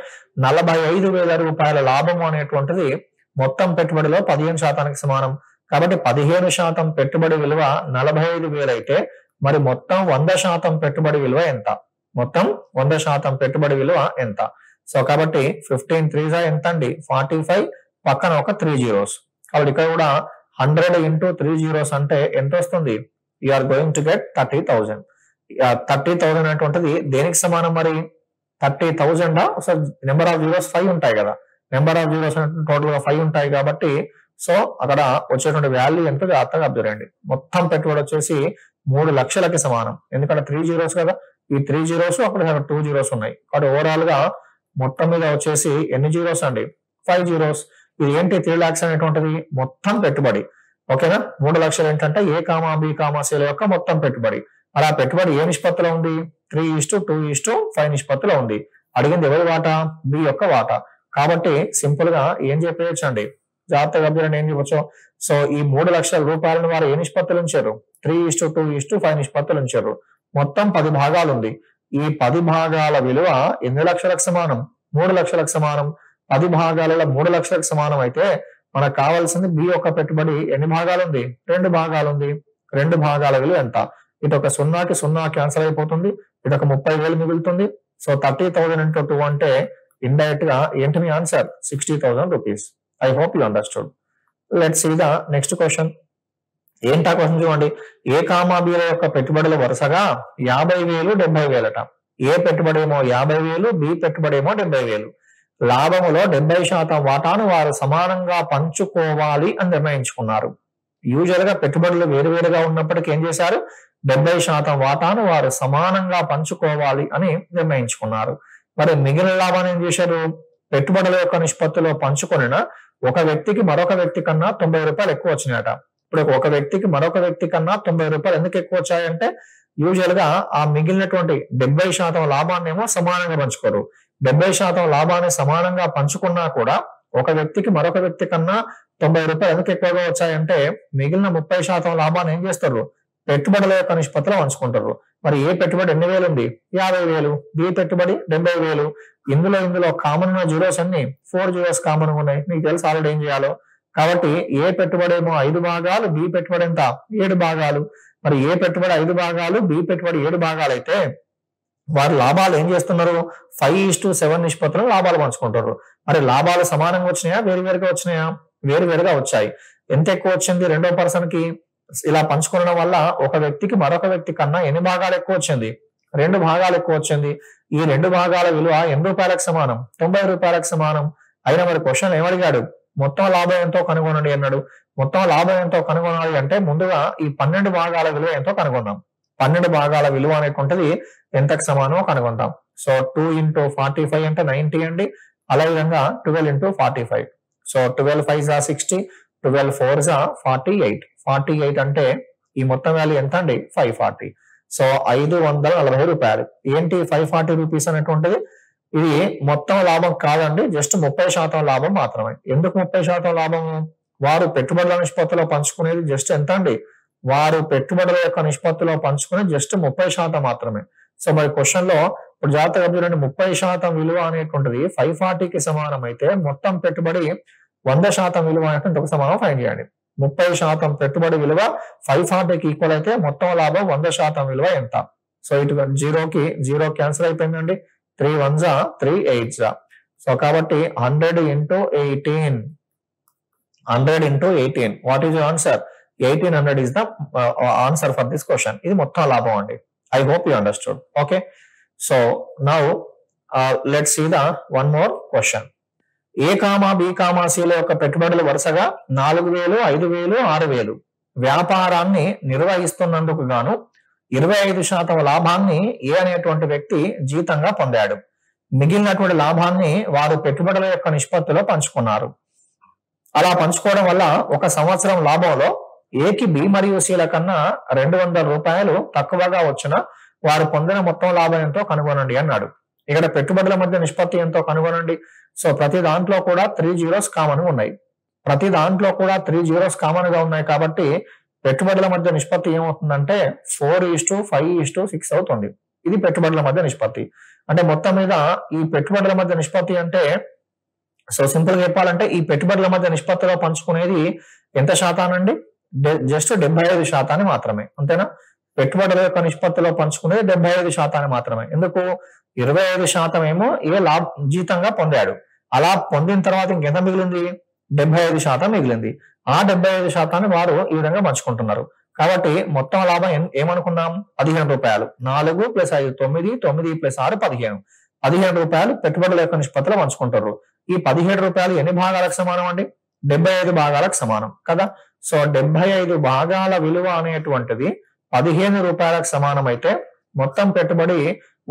45,000 రూపాయల లాభము అనేటువంటిది మొత్తం పెట్టుబడిలో 15%కి సమానం. కాబట్టి 15% పెట్టుబడి విలువ 45,000 అయితే మరి మొత్తం 100% పెట్టుబడి విలువ ఎంత? మొత్తం 100% పెట్టుబడి విలువ ఎంత? సో కాబట్టి 15 3s ఎంత అండి? 45, పక్కన ఒక 3 zeros. కాబట్టి ఇక్కడ కూడా 100 × 3 zeros అంటే ఎంత వస్తుంది? You are going to get 30,000. 30,000 అనేటువంటిది దేనికి సమానం మరి? 30,000. సో నెంబర్ ఆఫ్ జీరోస్ 5 ఉంటాయి కదా. నెంబర్ ఆఫ్ జీరోస్ టోటల్ గా 5 ఉంటాయి కాబట్టి సో అక్కడ వచ్చేటువంటి వాల్యూ ఎంత జాగ్రత్తగా అబ్జర్వ్ చేయండి. మొత్తం పెట్టుబడి వచ్చేసి 3 లక్షలకి సమానం. ఎందుకంటే 3 zeros కదా. ఈ 3 zeros అక్కడ 2 zeros ఉన్నాయి. కాబట్టి ఓవరాల్ గా మొత్తం మీద వచ్చేసి ఎన్ని జీరోస్ అండి? 5 zeros. ఇది ఏంటి? 3 lakhs అనేటువంటిది మొత్తం పెట్టుబడి. ఓకేనా. 3 లక్షలు ఏంటంటే ఏ కామా బి కామా సి యొక్క మొత్తం పెట్టుబడి. అలా పెట్టుబడి ఏ నిష్పత్తిలో ఉంది? 3:2:5 నిష్పత్తిలో ఉంది. అడిగింది ఎవరి వాటా? బి యొక్క వాటా. కాబట్టి సింపుల్ గా ఏం చెప్పేయచ్చు అండి? జాగ్రత్తగా ఏం చెప్పచ్చు? సో ఈ 3 లక్షల రూపాయలను వారు ఏ నిష్పత్తులు ఉంచారు? 3:2:5 నిష్పత్తులు ఉంచారు. మొత్తం 10 భాగాలు ఉంది. ఈ 10 భాగాల విలువ ఎన్ని లక్షలకు సమానం? 3 లక్షలకు సమానం. 10 భాగాలలో 3 లక్షలకు సమానం అయితే మనకు కావాల్సింది బి యొక్క పెట్టుబడి ఎన్ని భాగాలు ఉంది? 2 భాగాలు ఉంది. 2 భాగాల విలువ ఎంత? ఇటు ఒక 0కి 0 క్యాన్సిల్ అయిపోతుంది. ఇటు ఒక 30,000 మిగులుతుంది. సో 30,000 into 2 అంటే ఇండైరెక్ట్ గా ఏంటి మీ answer? 60,000 rupees. I hope you understood. Let's see the next question. ఏంటా క్వశ్చన్ చూడండి. ఏ కామా బి యొక్క పెట్టుబడులు వరుసగా 50,000 70,000 అట. ఏ పెట్టుబడి ఏమో 50,000, బి పెట్టుబడి ఏమో 70,000. లాభములో 70% వాటాను వారు సమానంగా పంచుకోవాలి అని నిర్ణయించుకున్నారు. యూజువల్ గా పెట్టుబడులు వేరువేరుగా ఉన్నప్పటికీ ఏం చేశారు? 70% వాటాను వారు సమానంగా పంచుకోవాలి అని నిర్ణయించుకున్నారు. మరి మిగిలిన లాభాన్ని ఏం చేశారు? పెట్టుబడుల యొక్క నిష్పత్తిలో పంచుకొనిన ఒక వ్యక్తికి మరొక వ్యక్తి కన్నా 90 రూపాయలు ఎక్కువ వచ్చినాయట. ఇప్పుడు ఒక వ్యక్తికి మరొక వ్యక్తి కన్నా 90 రూపాయలు ఎందుకు ఎక్కువ వచ్చాయంటే యూజువల్ గా ఆ మిగిలినటువంటి 70% లాభాన్ని ఏమో సమానంగా పంచుకోరు. 70% లాభాన్ని సమానంగా పంచుకున్నా కూడా ఒక వ్యక్తికి మరొక వ్యక్తి కన్నా 90 రూపాయలు ఎందుకు ఎక్కువగా వచ్చాయంటే మిగిలిన 30% లాభాన్ని ఏం చేస్తారు? పెట్టుబడుల యొక్క నిష్పత్తిలో పంచుకుంటారు. మరి ఏ పెట్టుబడి ఎన్ని వేలు ఉంది? 50,000. బి పెట్టుబడి 70,000. ఇందులో కామన్ ఉన్న జీరోస్ అన్ని 4 జీరోస్ కామన్ ఉన్నాయి. మీకు తెలుసు ఆల్రెడీ ఏం చేయాలో. కాబట్టి ఏ పెట్టుబడి ఏమో 5 భాగాలు, బి పెట్టుబడి ఎంత? 7 భాగాలు. మరి ఏ పెట్టుబడి 5 భాగాలు, బి పెట్టుబడి 7 భాగాలు అయితే వారి లాభాలు ఏం చేస్తున్నారు? 5:7 నిష్పత్తిలో లాభాలు పంచుకుంటారు. మరి లాభాలు సమానంగా వచ్చినాయా వేరువేరుగా వచ్చినాయా? వేరువేరుగా వచ్చాయి. ఎంత ఎక్కువ వచ్చింది రెండో పర్సన్ కి? ఇలా పంచుకోవడం వల్ల ఒక వ్యక్తికి మరొక వ్యక్తి కన్నా ఎన్ని భాగాలు ఎక్కువ వచ్చింది? 2 భాగాలు ఎక్కువ వచ్చింది. ఈ 2 భాగాల విలువ ఎన్ని రూపాయలకు సమానం? 90 రూపాయలకు సమానం. అయినా మరి క్వశ్చన్ ఏమడిగాడు? మొత్తం లాభం ఎంతో కనుగొనండి అన్నాడు. మొత్తం లాభం ఎంతో కనుగొనాలి అంటే ముందుగా ఈ 12 భాగాల విలువ ఎంతో కనుగొన్నాం. 12 భాగాల విలువ అనేటువంటిది ఎంతకు సమానమో కనుగొంటాం. సో 2 into 45 అంటే 90 అండి. అలా విధంగా 12 into 45. So 12 5s are 60, 12 4s are 48. 48 అంటే ఈ మొత్తం వాల్యూ ఎంత అండి? 540. సో 540 రూపాయలు. ఏంటి 540 రూపీస్ అనేటువంటిది? ఇది మొత్తం లాభం కాదండి, జస్ట్ 30% లాభం మాత్రమే. ఎందుకు 30% లాభం? వారు పెట్టుబడుల నిష్పత్తిలో పంచుకునేది జస్ట్ ఎంత అండి? వారు పెట్టుబడుల యొక్క నిష్పత్తిలో పంచుకునే జస్ట్ 30% మాత్రమే. సో మరి క్వశ్చన్ లో ఇప్పుడు జాగ్రత్తగా చూడండి, 30% విలువ అనేటువంటిది 540కి సమానం అయితే మొత్తం పెట్టుబడి 100% విలువ అనేటువంటి ఒక సమానం ఫైండ్ చేయండి. 30% పెట్టుబడి విలువ 540కి ఈక్వల్ అయితే మొత్తం లాభం 100% విలువ ఎంత? సో ఇటు 0 క్యాన్సిల్ అయిపోయిందండి. 3 1s are 3 8s are. So కాబట్టి 100 into 18. 100 into 18. What is your answer? 1800 is the answer for this question. ఇది మొత్తం లాభం అండి. I hope you understood. Okay. So now let's see the one more question. A comma B comma సిల యొక్క పెట్టుబడులు వరుసగా 4,000, 5,000, 6,000 వ్యాపారాన్ని నిర్వహిస్తున్నందుకు గాను 25% లాభాన్ని ఏ అనేటువంటి వ్యక్తి జీతంగా పొందాడు. మిగిలినటువంటి లాభాన్ని వారు పెట్టుబడుల యొక్క నిష్పత్తిలో పంచుకున్నారు. అలా పంచుకోవడం వల్ల ఒక సంవత్సరం లాభంలో ఏకి బి మరియు సిల కన్నా 200 రూపాయలు తక్కువగా వచ్చిన వారు పొందిన మొత్తం లాభం ఎంతో కనుగొనండి అన్నాడు. ఇక్కడ పెట్టుబడుల మధ్య నిష్పత్తి ఎంతో కనుగొనండి. సో ప్రతి దాంట్లో కూడా 3 జీరోస్ కామన్ ఉన్నాయి. ప్రతి దాంట్లో కూడా 3 జీరోస్ కామన్ గా ఉన్నాయి కాబట్టి పెట్టుబడుల మధ్య నిష్పత్తి ఏమవుతుందంటే 4:5:6 అవుతుంది. ఇది పెట్టుబడుల మధ్య నిష్పత్తి. అంటే మొత్తం మీద ఈ పెట్టుబడుల మధ్య నిష్పత్తి అంటే సో సింపుల్ గా చెప్పాలంటే ఈ పెట్టుబడుల మధ్య నిష్పత్తిలో పంచుకునేది ఎంత శాతానండి? జస్ట్ 75% మాత్రమే. అంతేనా? పెట్టుబడుల యొక్క నిష్పత్తిలో పంచుకునేది 75% మాత్రమే. ఎందుకు? 25% ఏమో ఏ జీతంగా పొందాడు. అలా పొందిన తర్వాత ఇంకెంత మిగిలింది? 75% మిగిలింది. ఆ 75% వారు ఈ విధంగా పంచుకుంటున్నారు. కాబట్టి మొత్తం లాభం ఏమనుకున్నాం? 15 రూపాయలు. 4 + 5 9, 9 + 6 15. 15 రూపాయలు పెట్టుబడుల యొక్క నిష్పత్తిలో పంచుకుంటారు. ఈ 17 రూపాయలు ఎన్ని భాగాలకు సమానం అండి? 75 భాగాలకు సమానం కదా. సో 75 భాగాల విలువ అనేటువంటిది 15 రూపాయలకు సమానం అయితే మొత్తం పెట్టుబడి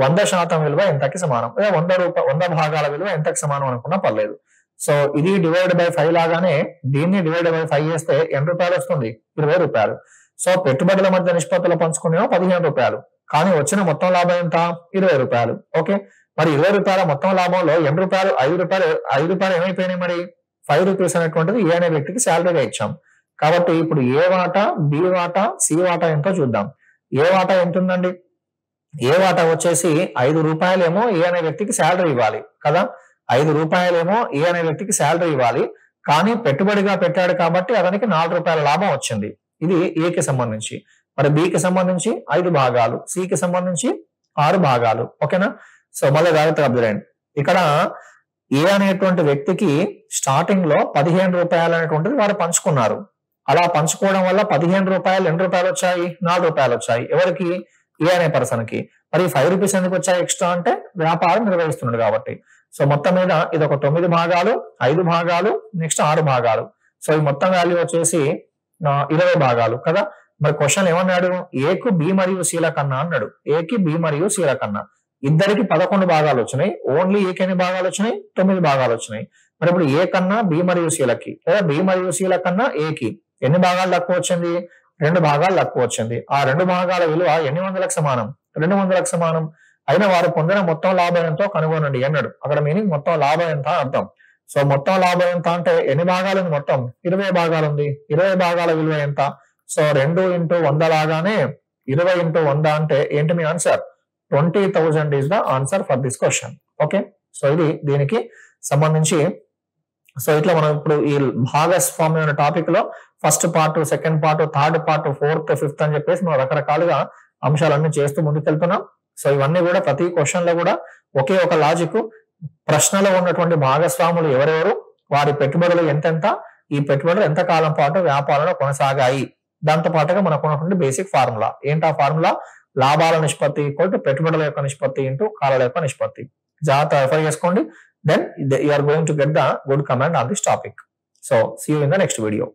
100% విలువ ఎంతకి సమానం? 100 భాగాల విలువ ఎంతకి సమానం అనుకున్నా పర్లేదు. సో ఇది /5 లాగానే దీన్ని /5 చేస్తే ఎన్ని రూపాయలు వస్తుంది? 20 రూపాయలు. సో పెట్టుబడుల మధ్య నిష్పత్తిలో పంచుకునేమో 15 రూపాయలు, కానీ వచ్చిన మొత్తం లాభం ఎంత? 20 రూపాయలు. ఓకే, మరి 20 రూపాయల మొత్తం లాభంలో 8 రూపాయలు 5 రూపాయలు ఏమైపోయినాయి? మరి 5 రూపీస్ అనేటువంటిది ఏ అనే వ్యక్తికి శాలరీగా ఇచ్చాం. కాబట్టి ఇప్పుడు ఏ వాటా, బి వాటా, సి వాటా ఎంతో చూద్దాం. ఏ వాటా ఎంత ఉందండి? ఏ వాటా వచ్చేసి 5 రూపాయలేమో ఏ అనే వ్యక్తికి శాలరీ ఇవ్వాలి కదా. 5 రూపాయలేమో ఏ అనే వ్యక్తికి శాలరీ ఇవ్వాలి. కానీ పెట్టుబడిగా పెట్టాడు కాబట్టి అతనికి 4 రూపాయల లాభం వచ్చింది. ఇది ఏకి సంబంధించి. మరి బికి సంబంధించి 5 భాగాలు, సికి సంబంధించి 6 భాగాలు. ఓకేనా? సో మళ్ళీ జాగ్రత్తగా అబ్జర్వ్. ఇక్కడ ఏ అనేటువంటి వ్యక్తికి స్టార్టింగ్ లో 15 రూపాయలు అనేటువంటిది వారు పంచుకున్నారు. అలా పంచుకోవడం వల్ల 15 రూపాయలు ఎన్ని రూపాయలు వచ్చాయి? 4 రూపాయలు వచ్చాయి. ఎవరికి? ఏ అనే పర్సన్ కి. మరి 5 రూపీస్ ఎందుకు వచ్చాయి ఎక్స్ట్రా అంటే వ్యాపారం నిర్వహిస్తున్నాడు కాబట్టి. సో మొత్తం మీద ఇది ఒక 9 భాగాలు, 5 భాగాలు, నెక్స్ట్ 6 భాగాలు. సో ఈ మొత్తం వాల్యూ వచ్చేసి 20 భాగాలు కదా. మరి క్వశ్చన్ ఏమన్నాడు? ఏకు బి మరియు సీల కన్నా అన్నాడు. ఏకి బి మరియు సీల కన్నా ఇద్దరికి 11 భాగాలు వచ్చినాయి. ఓన్లీ ఏకి ఎన్ని భాగాలు వచ్చినాయి? 9 భాగాలు వచ్చినాయి. మరి ఇప్పుడు ఏ కన్నా బి మరియు సీలకి లేదా బి మరియు సీల కన్నా ఏకి ఎన్ని భాగాలు తక్కువ వచ్చింది? 2 భాగాలు తక్కువ వచ్చింది. ఆ 2 భాగాల విలువ ఎన్ని వందలకు సమానం? 200లకు సమానం. అయినా వారు పొందిన మొత్తం లాభం ఎంతో కనుగొనండి అన్నాడు. అక్కడ మీనింగ్ మొత్తం లాభం ఎంత అర్థం. సో మొత్తం లాభం ఎంత అంటే ఎన్ని భాగాలు ఉంది? మొత్తం 20 భాగాలు ఉంది. 20 భాగాల విలువ ఎంత? సో 2 × 100 లాగానే 20 × 100 అంటే ఏంటి మీ answer? 20,000 is the answer for this question. Okay, so ఇది దీనికి సంబంధించి. సో ఇట్లా మనం ఇప్పుడు ఈ భాగస్వామ్యం అనే టాపిక్ లో first part, second part, third part, fourth, fifth అని చెప్పేసి మనం రకరకాలుగా అంశాలన్నీ చేస్తూ ముందుకెళ్తున్నాం. సో ఇవన్నీ కూడా ప్రతి క్వశ్చన్ లో కూడా ఒకే ఒక లాజిక్. ప్రశ్నలో ఉన్నటువంటి భాగస్వాములు ఎవరెవరు, వారి పెట్టుబడులు ఎంతెంత, ఈ పెట్టుబడులు ఎంత కాలం పాటు వ్యాపారంలో కొనసాగాయి, దాంతో పాటుగా మనకు ఉన్నటువంటి బేసిక్ ఫార్ములా ఏంటి? ఆ ఫార్ములా లాభాల నిష్పత్తి పెట్టుబడుల యొక్క నిష్పత్తి ఇంటూ కాలాల యొక్క నిష్పత్తి. జాగ్రత్త రెఫర్ చేసుకోండి. Then you are going to get the good command on this topic. So see you in the next video.